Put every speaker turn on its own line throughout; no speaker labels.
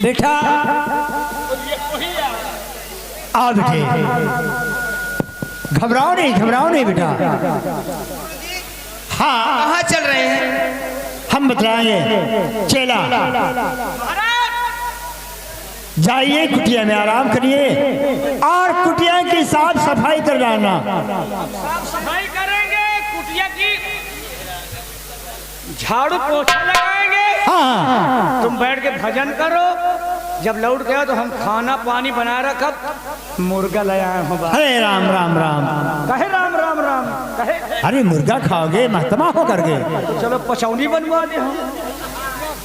बेटा आ बेटे, घबराओ नहीं बेटा। हाँ
कहाँ चल रहे हैं?
हम बतलाएंगे। चेला जाइए कुटिया में आराम करिए और कुटिया की साफ सफाई कर डालना।
साफ सफाई करेंगे, कुटिया की झाड़ू पोछा लगाएंगे।
हाँ
तुम बैठ के भजन करो, जब लौट गया तो हम खाना पानी बना रखब, मुर्गा ले आए हूँ।
अरे राम राम राम,
कहे राम राम राम कहे।
अरे मुर्गा खाओगे महतमा हो करके?
तो चलो पचौनी बनवा दे हम।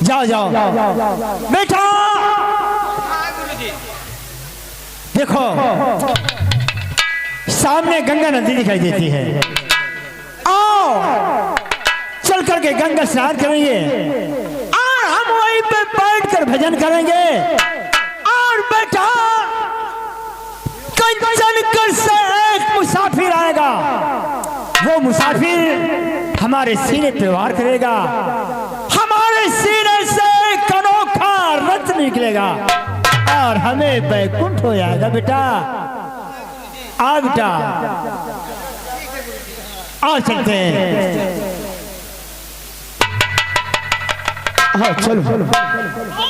जाओ जाओ बेटा। देखो सामने गंगा नदी दिखाई देती है, आओ चल करके गंगा स्नान करेंगे और हम वहीं पे बैठ कर भजन करेंगे। और बेटा कंचनगढ़ से एक मुसाफिर आएगा, वो मुसाफिर हमारे सीने पे वार करेगा, हमारे सीने से एक अनोखा रत्न निकलेगा और हमें बैकुंठ हो जाएगा। बेटा आ बेटा, आ चलते हैं।
हाँ चलो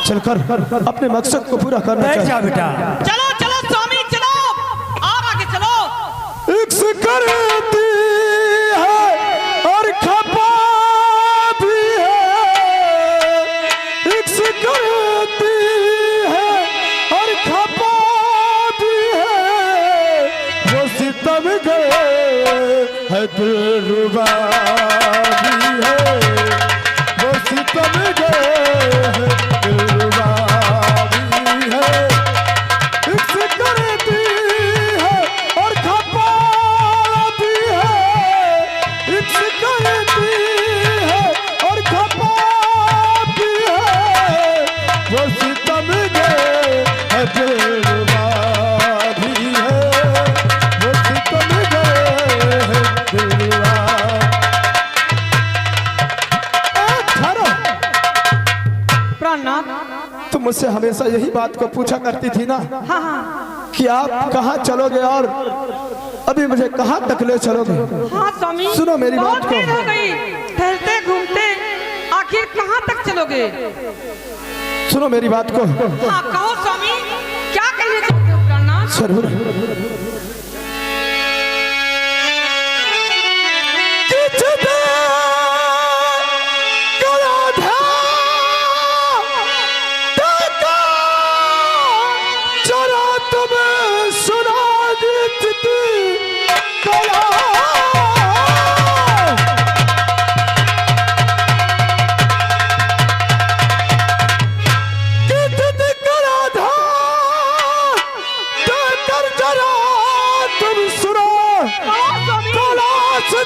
चलकर अपने मकसद को पूरा करना
बैठ
चाहिए।
जा बेटा।
चलो चलो स्वामी चलो, और आगे चलो।
इक्स करती है और खपा भी है, इक्स करती है और खपा भी है, वो सितम गए है दिलरुबा भी है, वो सितम गए है दिलरुबा भी है। इक्स करती है और खपा भी है, इक्स करती है और खपा भी है, वो सितम गए है दिलरुबा भी है, वो सितम गए है दिलरुबा। ठहरो,
प्राणनाथ।
तुम मुझसे हमेशा यही बात को पूछा करती थी ना
हाँ हाँ
कि आप कहाँ चलोगे और अभी मुझे कहाँ तक ले चलोगे।
हाँ स्वामी,
सुनो मेरी
बहुत
बात को।
देर हो गई, टहलते घूमते आखिर कहाँ तक चलोगे?
सुनो मेरी बात को।
हाँ कहो स्वामी, क्या कहने चाहते हो प्राणनाथ?
जरूर।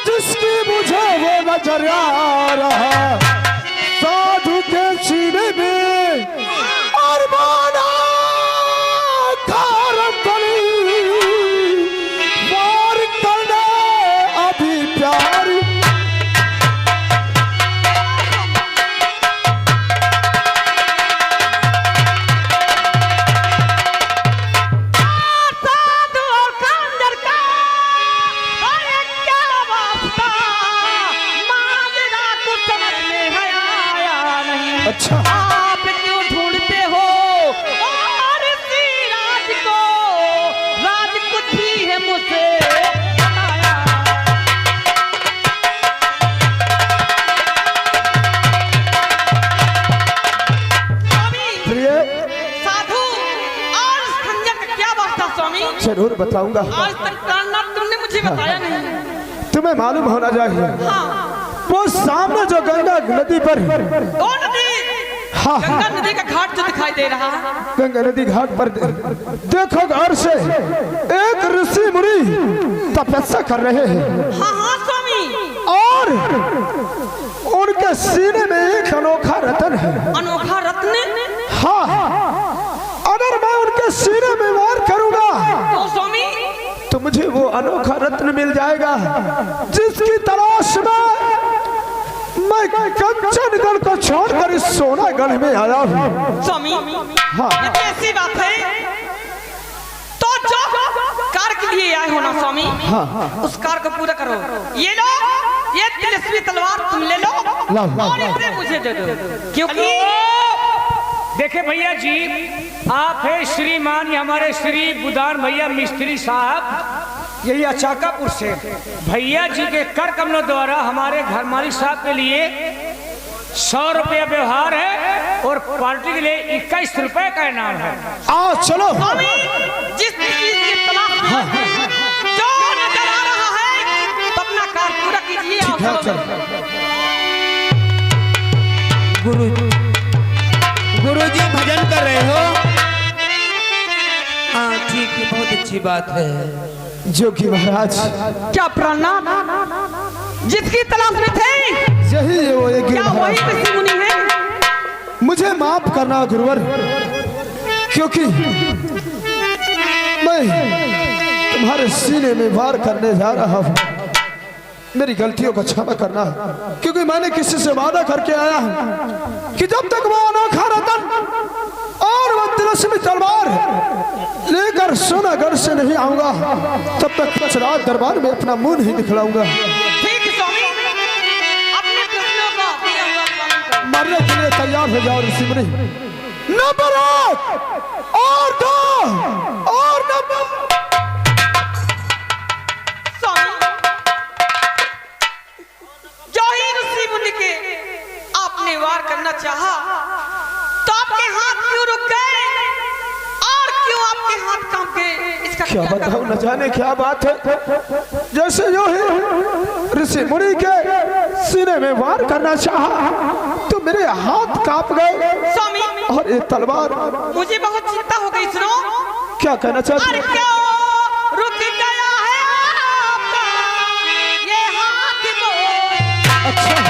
जिसकी मुझे वो नजर आ रहा, साधु के सीने में और माना खारम तली वार करने अभी प्यार।
साधु और कंजर का अरे क्या वास्ता, माजरा कुछ समझ में है आया नहीं।
अच्छा
आप क्यों ढूंढते हो और इसी राज को, राज कुछ भी है मुझसे बताया। स्वामी,
प्रिय,
साधु और इस खंजर का क्या वास्ता स्वामी?
जरूर बताऊंगा।
आज तक प्राणनाथ तुमने मुझे बताया नहीं।
तुम्हें मालूम होना चाहिए,
हाँ
वो सामने जो गंगा नदी पर,
ओ नदी,
हाँ
गंगा नदी का घाट जो दिखाई दे रहा है,
गंगा नदी घाट पर देखो गौर से, एक ऋषि मुनि तपस्या कर रहे हैं
हाँ हाँ स्वामी,
और उनके सीने में एक अनोखा रतन है।
अनोखा रत्न।
हाँ, अगर मैं उनके सीने में वार करूंगा
तो स्वामी
तो मुझे वो अनोखा रत्न मिल जाएगा जिसकी तलाश में मैं कंचनगढ़ को छोड़कर इस सोनागढ़ में आया हूँ।
स्वामी
हाँ।
ये तो ऐसी बात है, तो जो कार के लिए आए हो ना स्वामी, उस कार को पूरा करो। ये लो, ये तिलस्मी तलवार तुम ले लो और इसे मुझे दे दो, क्योंकि
देखे भैया जी, आप है श्रीमान, ये हमारे श्री बुदान भैया मिस्त्री साहब, यही अचाकापुर से भैया जी के कर कमलों द्वारा हमारे घर मालिक साहब के लिए 100 रुपया व्यवहार है और पार्टी के लिए 21 रुपए का इनाम है।
आओ चलो।
स्वामी जिस चीज की तलाश है, जो नजर आ रहा है, तो अपना कार पूरा कीजिए। आओ चलो।
गुरुजी भजन कर रहे हो? हाँ ठीक है, बहुत अच्छी बात है।
जोगी महाराज
क्या प्रणाम, जिसकी तलाश में थे
यही है वो एक
क्या वही ऋषि मुनि है?
मुझे माफ करना गुरुवर, क्योंकि मैं तुम्हारे सीने में वार करने जा रहा हूँ। मेरी गलतियों को क्षमा करना, क्योंकि मैंने किसी से वादा करके आया हूँ कि जब तक वो अनोखा रतन और वो तिलस्मी तलवार लेकर सोनागढ़ से नहीं आऊंगा, तब तक पचराज दरबार में अपना मुंह नहीं दिखलाऊंगा।
ठीक है स्वामी, अपने प्रश्नों का दिया हुआ पालन करो।
मरने के लिए तैयार हो जाओ ऋषि मुनि। नंबर 1 और 2 और नंबर।
स्वामी जो ही ऋषि मुनि के आपने वार करना चाहा, तो आपके हाथ क्यों रुक गए और क्यों आपके हाथ कांप गए? इसका
क्या बताऊं, न जाने क्या बात है। जैसे यो ही ऋषि मुनि के सीने में वार करना चाहा, तो मेरे हाथ कांप गए
स्वामी
और ये तलवार।
मुझे बहुत चिंता हो गई। सुनो,
क्या कहना चाहते
अरे
हो?
क्यों रुक गया है आपका ये हाथ को?
अच्छा,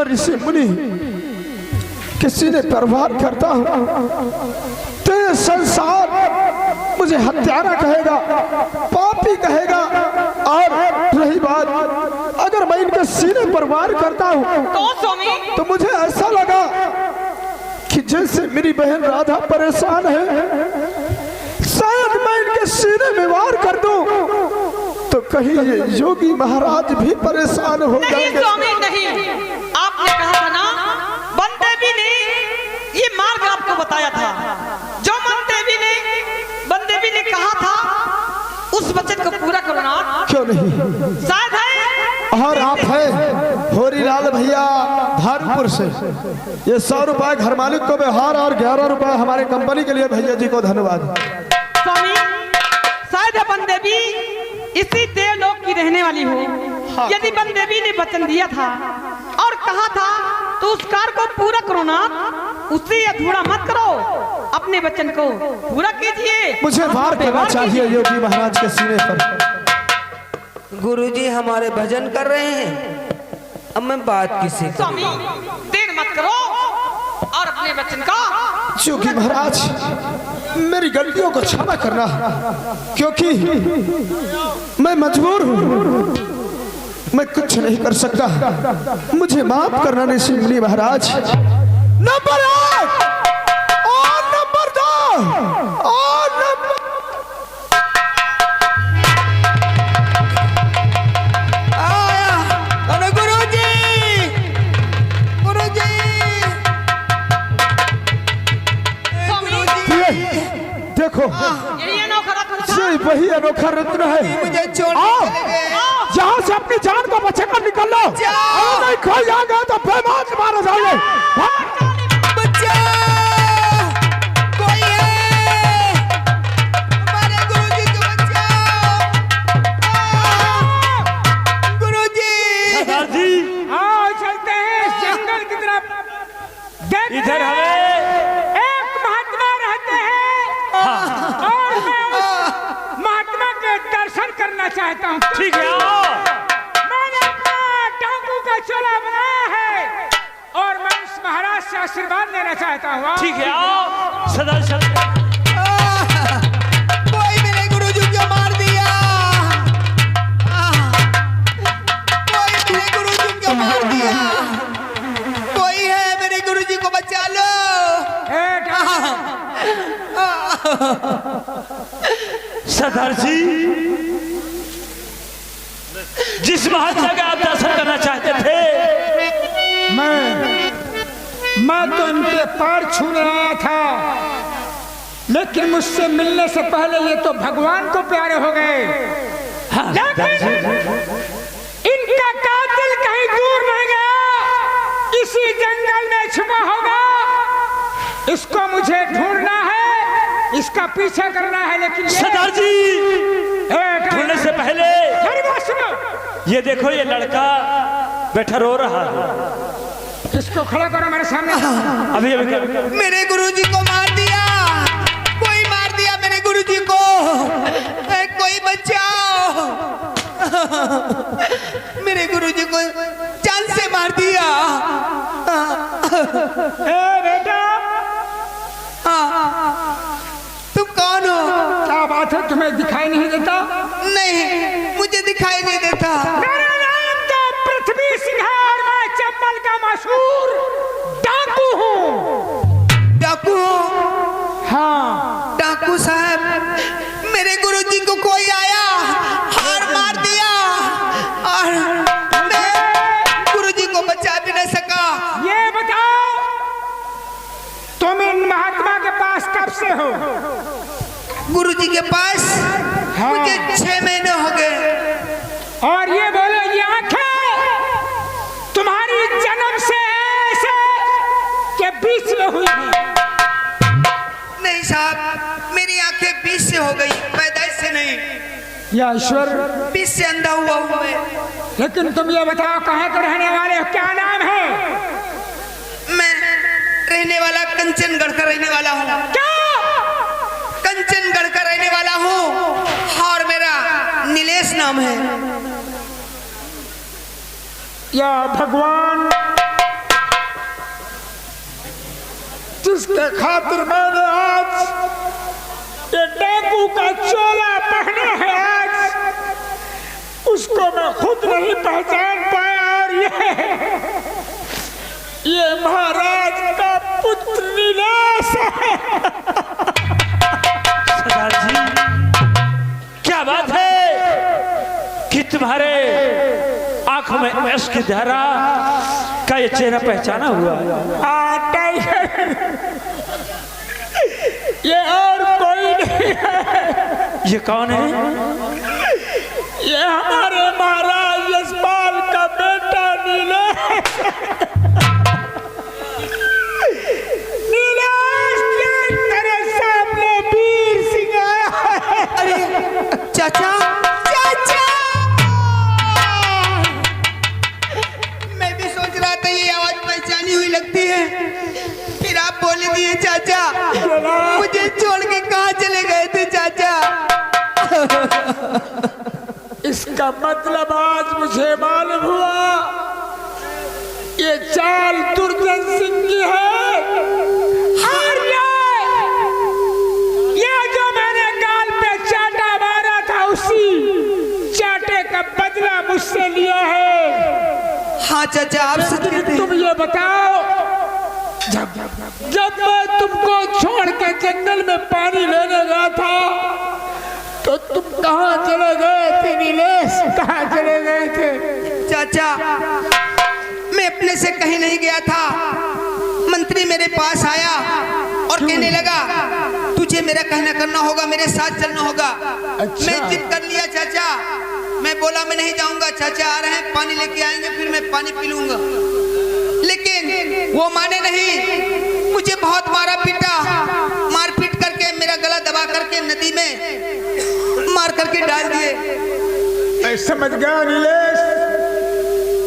ऋषि मुनि किसी ने प्रवार करता हूँ तो ये संसार मुझे हत्यारा कहेगा, पापी कहेगा। और रही बात, अगर मैं इनके सीने पर वार करता हूँ तो मुझे ऐसा लगा कि जैसे मेरी बहन राधा परेशान है, शायद मैं इनके सीने में वार कर दूं तो कहीं ये योगी महाराज भी परेशान हो जाएंगे।
नहीं स्वामी नहीं, आपने कहा था ना, वन देवी ने ये मार्ग आपको बताया था। जो वन देवी ने कहा था उस वचन को पूरा करो ना।
क्यों नहीं?
शायद है।
और आप है होरीलाल भैया धारूपुर से, ये 100 रुपए घर मालिक को व्यवहार और 11 रुपए हमारे कंपनी के लिए भैया जी को धन्यवाद।
स्वामी शायद वन देवी इसी देवलोक की रहने वाली हो। हाँ। यदि वन देवी ने वचन दिया था और कहा था तो उस कार को पूरा करो ना, उससे अधूरा मत करो, अपने वचन को पूरा कीजिए।
मुझे वार करना चाहिए योगी महाराज के सीने पर।
गुरुजी हमारे भजन कर रहे हैं, अब मैं बात किसे
स्वामी
करूं?
देर मत करो और अपने वचन का
क्योंकि महाराज मेरी गलतियों को क्षमा करना, क्योंकि मैं मजबूर हूँ, मैं कुछ नहीं कर सकता, मुझे माफ करना ऋषि मुनि महाराज। नंबर 1 और नंबर 2 और नंबर
अरे गुरुजी, गुरुजी,
देखो
ये अनोखा रत्न था।
ये वही अनोखा रत्न है।
मुझे छोड़ के
आओ,
चले गए।
यहाँ से अपनी जान को बचाकर निकल लो, अगर नहीं खो जाएगा तो बेमान से मारा जाएगा।
बच्चा कोई है, हमारे गुरुजी को बचाओ। गुरुजी,
सरदार जी
आओ चलते हैं इस जंगल की तरफ। देखते
इधर
हैं,
हमें
एक महात्मा रहते हैं और मैं उस महात्मा के दर्शन करना चाहता हूँ।
ठीक है, आओ।
मैंने अपना डाकू का चोला बनाया है और मैं उस महाराज से आशीर्वाद लेना चाहता हूँ।
ठीक है, आओ सरदार जी।
कोई मेरे गुरुजी को मार दिया, कोई मेरे गुरुजी को मार दिया, कोई है मेरे गुरुजी को बचा लो।
ए, डाकू,
सरदार जी, जिस महात्मा का आप दर्शन करना चाहते थे,
मैं तो इनके पैर छूने आया था, लेकिन मुझसे मिलने से पहले ये तो भगवान को प्यारे हो गए।
हाँ,
लेकिन इनका कातिल कहीं दूर नहीं गया, इसी जंगल में छुपा होगा। इसको मुझे ढूंढना है, इसका पीछा करना है। लेकिन
सरदार जी, ढूंढने से पहले
मेरी बात सुनो।
ये देखो, ये लड़का बैठा रो रहा है।
इसको खड़ा करो मेरे सामने।
अभी अभी
मेरे गुरुजी को मार दिया, कोई मार दिया मेरे गुरुजी को, कोई बचाओ। मेरे गुरुजी को जान से मार दिया।
ए बेटा,
तुम कौन हो?
क्या बात है, तुम्हें दिखाई नहीं देता?
नहीं, मुझे दिखाई नहीं देता।
मेरा नाम तो पृथ्वी सिंह है और मैं चंबल का मशहूर डाकू हूँ।
डाकू हो?
हाँ,
डाकू साहब, मेरे गुरुजी को कोई आया, हार मार दिया और मैं गुरुजी को बचा भी नहीं सका।
ये बताओ, तुम इन महात्मा के पास कब से हो?
गुरुजी के पास
हाँ।
मुझे 6 महीने हो गए।
और ये बोलो, ये आंखें तुम्हारी जन्म से ऐसे के बीच में हुई है?
नहीं साहब, मेरी आंखें 20 से हो गई, पैदाइश से नहीं।
या ईश्वर,
20 से अंधा हुआ हूँ मैं।
लेकिन तुम ये बताओ, कहाँ के रहने वाले हो, क्या नाम है?
मैं रहने वाला कंचनगढ़ का रहने वाला हूँ।
क्या?
कंचनगढ़ का रहने वाला हूँ और मेरा नीलेश नाम है।
या भगवान, जिसके खातिर मैंने आज ये डाकू का चोला पहना है, आज उसको मैं खुद नहीं पहचान पाया। और ये महाराज का पुत्र नीलेश है।
सरदार जी, क्या बात है कि तुम्हारे आंखों में अश्क की धारा का ये चेहरा पहचाना हुआ?
ये और कोई नहीं है।
ये कौन है?
ये हमारे महाराज यशपाल का बेटा नीलेश। नीलेश, तेरे सामने वीर सिंह आया है।
अरे चाचा, चाचा, मैं भी सोच रहा था ये आवाज पहचानी हुई लगती है, फिर आप बोल दिए चाचा। मुझे छोड़ के कहाँ चले गए थे चाचा?
इस
इसका मतलब आज मुझे मालूम हुआ ये चाल दुर्जन सिंह की है।
ये जो मैंने गाल पे चाटा मारा था उसी चाटे का बदला मुझसे लिया है।
हाँ चाचा आप सच कहते हैं।
तुम ये बताओ, जब मैं तुमको छोड़ के जंगल में पानी लेने गया था तो तुम कहाँ चले गए थे नीलेश? कहाँ चले गए थे?
चाचा मैं अपने से कहीं नहीं गया था। मंत्री मेरे पास आया और कहने लगा तुझे मेरा कहना करना होगा, मेरे साथ चलना होगा। मैं जिद कर लिया चाचा। मैं बोला मैं नहीं जाऊंगा, चाचा आ रहे हैं पानी लेके आएंगे फिर मैं पानी पी लूंगा। लेकिन वो माने नहीं, मुझे बहुत मारा पीटा, मारपीट करके मेरा गला दबा करके नदी में मार करके डाल दिए।
मैं समझ गया नीलेश,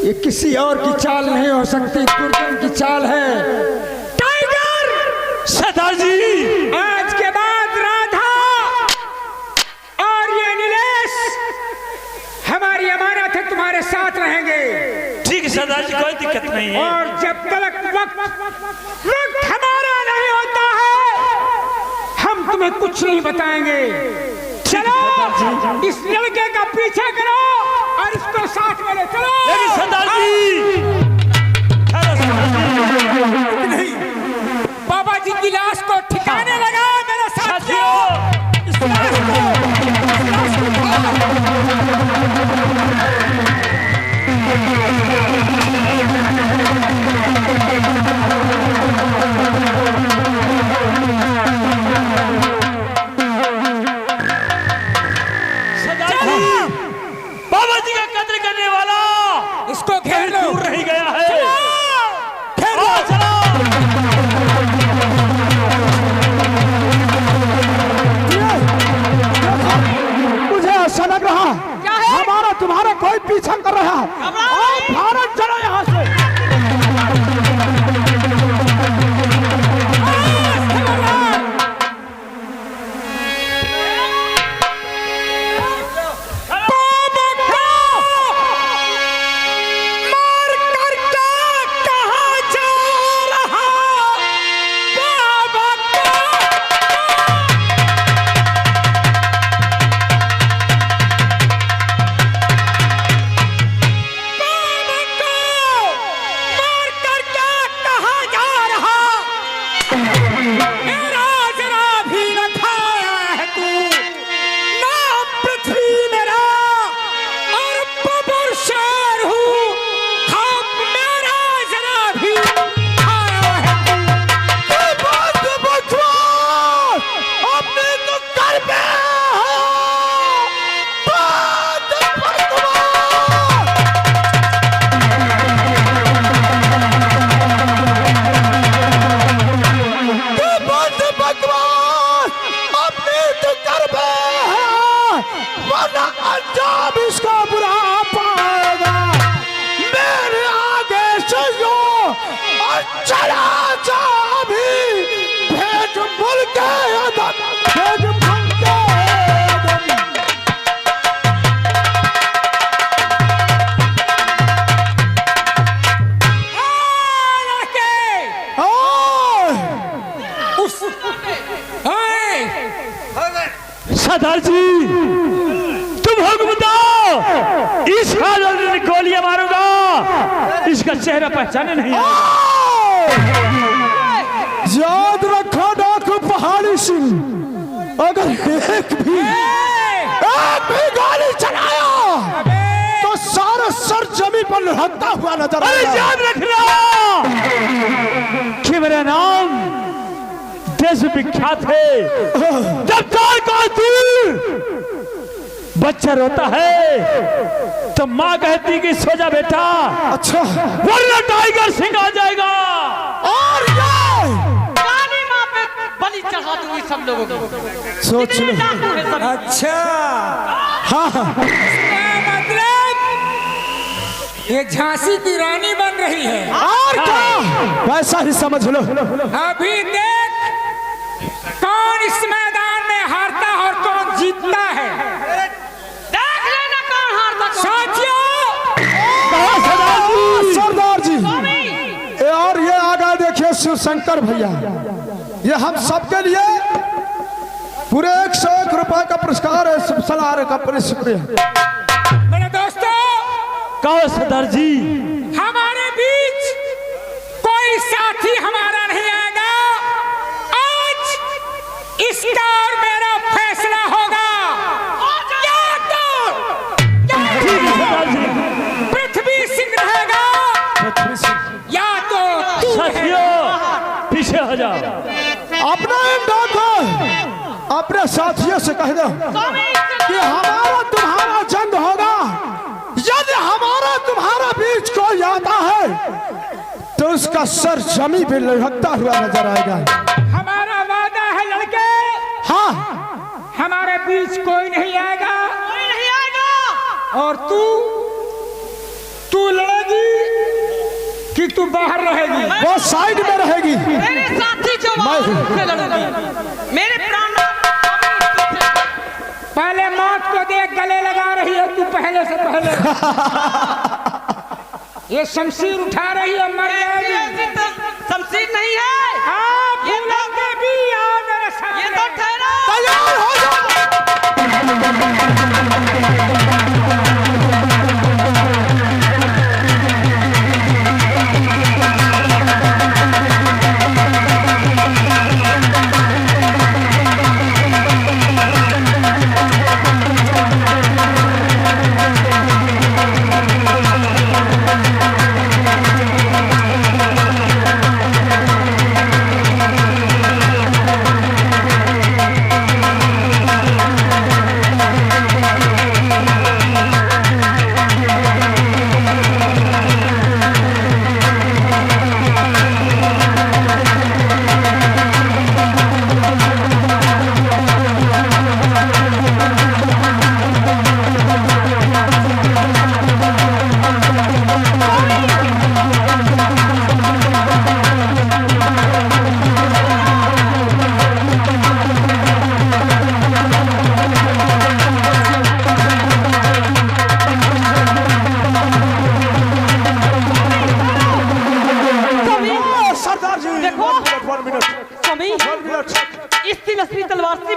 ये किसी और की चाल नहीं हो सकती, दुर्जन की चाल है।
टाइगर
सरदार जी,
आज के बाद राधा और ये नीलेश हमारी अमानत है, तुम्हारे साथ रहेंगे।
ठीक है सरदार जी, कोई दिक्कत नहीं है।
और जब तक वक्त हमारा नहीं होता है हम तुम्हें कुछ नहीं बताएंगे। चलो इस लड़के का पीछा करो और इसको साथ में ले चलो।
लेकिन सरदार जी,
नहीं, बाबा जी की लाश को ठिकाने लगा मेरे साथियों।
बाबा जी का कत्ल करने वाला
इसको घेर लो।
दूर नहीं गया है।
मुझे ऐसा लग रहा हमारा तुम्हारा कोई पीछा कर रहा है। आप भारत चलो यहाँ से।
सरदार जी, तुम हुक्म दो, इस हालत में गोलियां मारूंगा, इसका चेहरा पहचाने नहीं आएगा।
याद रखो डाकू पहाड़ी सिंह, अगर एक भी गोली चलाया तो सारा सर जमीन पर लुढ़कता हुआ नजर आएगा।
याद रखना कि मेरा नाम देश विख्यात है। जब बच्चा रोता है तो माँ कहती कि सो जा बेटा,
अच्छा,
वरना टाइगर सिंह आ जाएगा।
और ये
काली माँ पे बलि चढ़ा दूंगी सब लोगों को।
सोच लो।
अच्छा,
हाँ,
मतलब ये झांसी की रानी बन रही है।
और क्या, वैसा ही समझ लो।
अभी देख कौन इस मैदान में हारता और कौन जीतता है।
देख लेना कौन हारता
शिव शंकर भैया, ये हम सबके लिए पूरे 101 रुपए का पुरस्कार है। शुभ सलाह का शुक्रिया।
मेरे दोस्तों,
कहो सरदार जी,
हमारे बीच कोई साथी हमारा नहीं आएगा। आज इसका और मेरा फैसला होगा। या तो पृथ्वी सिंह रहेगा, या तो तू
साथियों पीछे हो जाओ।
अपना अपने साथियों से कह दो कि हमारा तुम्हारा जंग होगा। यदि हमारा तुम्हारा बीच कोई आता है तो उसका सर जमीन पे लुढ़कता हुआ नजर आएगा।
हमारा वादा है लड़के,
हाँ,
हमारे बीच कोई नहीं आएगा। और तू लड़ेगी कि तू बाहर रहेगी?
वो साइड में रहेगी।
मेरे साथी जो मैं लड़ूंगी, मेरे प्राण
पहले मौत को देख गले लगा रही है तू पहले से पहले। ये शमशीर उठा रही है, मर जाएगी।
शमशीर नहीं है।
हाँ, ये लोग भी आओ मेरे साथ।
ये तो ठहरा।
तैयार हो जाओ।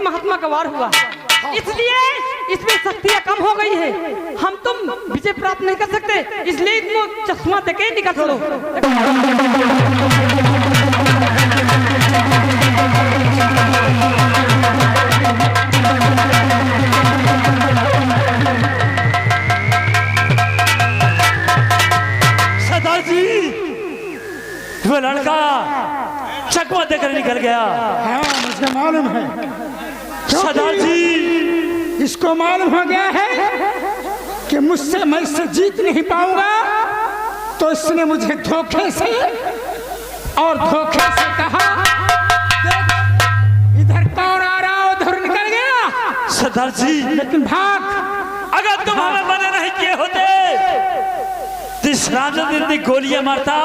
महात्मा का वार हुआ, इसलिए इसमें शक्तियां कम हो गई है। हम तुम विजय प्राप्त नहीं कर सकते, इसलिए इसको चश्मा देके निकल लो।
सरदार जी, वो लड़का चकमा देकर निकल गया।
हाँ, मुझे मालूम है।
सरदार जी,
इसको मालूम हो गया है कि मुझसे मैं इससे जीत नहीं पाऊंगा, तो इसने मुझे धोखे से कहा इधर कौन आ रहा, उधर निकल गया।
सरदार जी,
लेकिन भाग,
अगर तुम हमें मना नहीं किए होते तो इस राजन इतनी गोलियां मारता,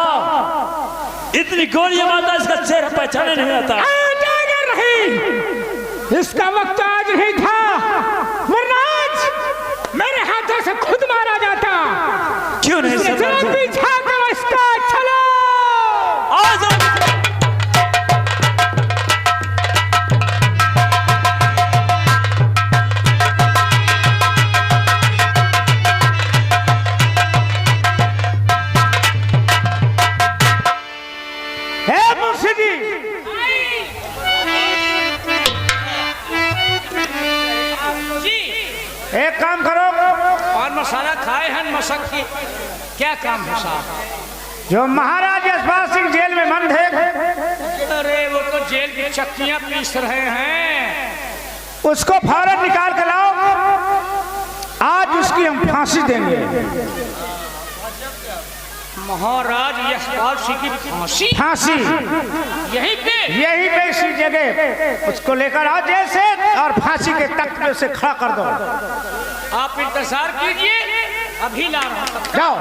इसका चेहरा पहचाने नहीं आता।
इसका वक्त आज नहीं था, वरना आज मेरे हाथों से खुद मारा जाता।
क्यों नहीं सरदार जी?
पीछा करो इसका, चलो।
एक काम करो, और मसाला खाए हैं मशक की, क्या काम है साहब?
जो महाराज यशपाल सिंह जेल में बंद है,
अरे वो तो जेल की चक्कियां पीस रहे हैं,
उसको फौरन निकाल कर लाओ। आज उसकी हम फांसी देंगे।
महाराज यशपाल सिंह की फांसी यहीं पे
इसी जगह उसको लेकर आओ जेल से, और फांसी के तख्त पे उसे खड़ा कर दो।
आप इंतजार कीजिए, अभी ला रहा हूं।
जाओ।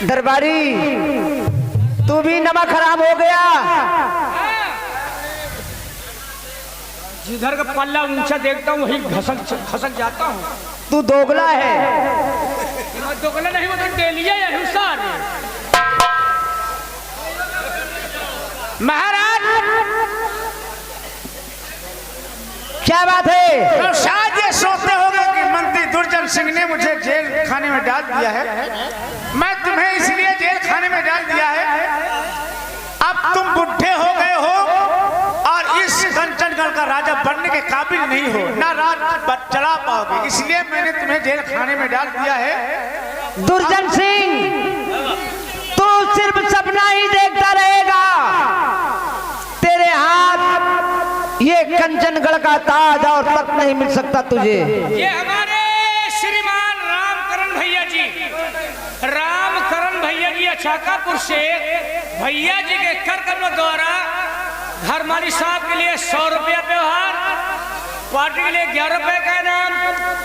दरबारी तू भी नमक खराब हो गया।
जिधर का पल्ला ऊंचा देखता हूँ वही खसक जाता हूँ।
तू दोगला है।
मैं दोगला नहीं, वो तो डेलिया है हुसार।
महाराज क्या बात है?
तो शायद ये सोचते होंगे कि मंत्री दुर्जन सिंह ने मुझे जेल खाने में डाल दिया है। मैं तुम्हें इसलिए जेल खाने में डाल दिया है, अब तुम बुढ़े हो गए हो और इस कंचनगढ़ का राजा बनने के काबिल नहीं हो, ना राज चला पाओगे, इसलिए मैंने तुम्हें जेल खाने में डाल दिया है।
दुर्जन सिंह तू सिर्फ सपना ही देखता रहेगा। तेरे हाथ ये कंचनगढ़ का ताज और तक नहीं मिल सकता तुझे।
ये हमारे श्रीमान रामकरण भैया जी, रामकरण भैया जी अचाकापुर से भैया जी के कर कमलों द्वारा घर मालिक साहब के लिए 100 रुपया व्यवहार, पार्टी के लिए 11 रुपए का इनाम,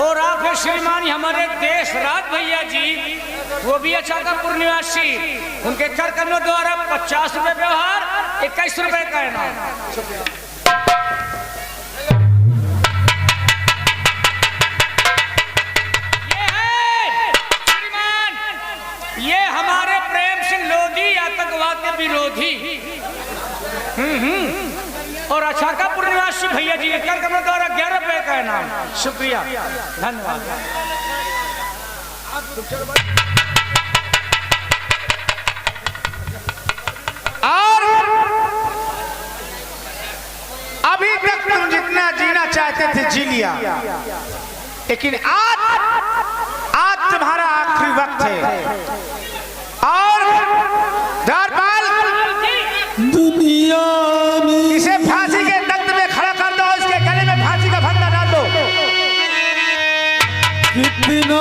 और आप है श्रीमान हमारे देश राज भैया जी, वो भी अचाकापुर निवासी, उनके कर कमलों द्वारा 50 रुपए व्यवहार, 21 रुपए का इनाम। ये हमारे प्रेम सिंह लोधी आतंकवाद के विरोधी और अचाकापुर निवासी भैया जी के कर कमलों द्वारा 11 रुपए का इनाम। शुक्रिया, धन्यवाद।
और अभी तक तुम जितना जीना चाहते थे जी लिया, लेकिन आज तुम्हारा आखिरी वक्त है। और दरबार
दुनिया में
इसे फांसी के तख्त में खड़ा कर दो, इसके गले में फांसी का फंदा डाल दो।
कितना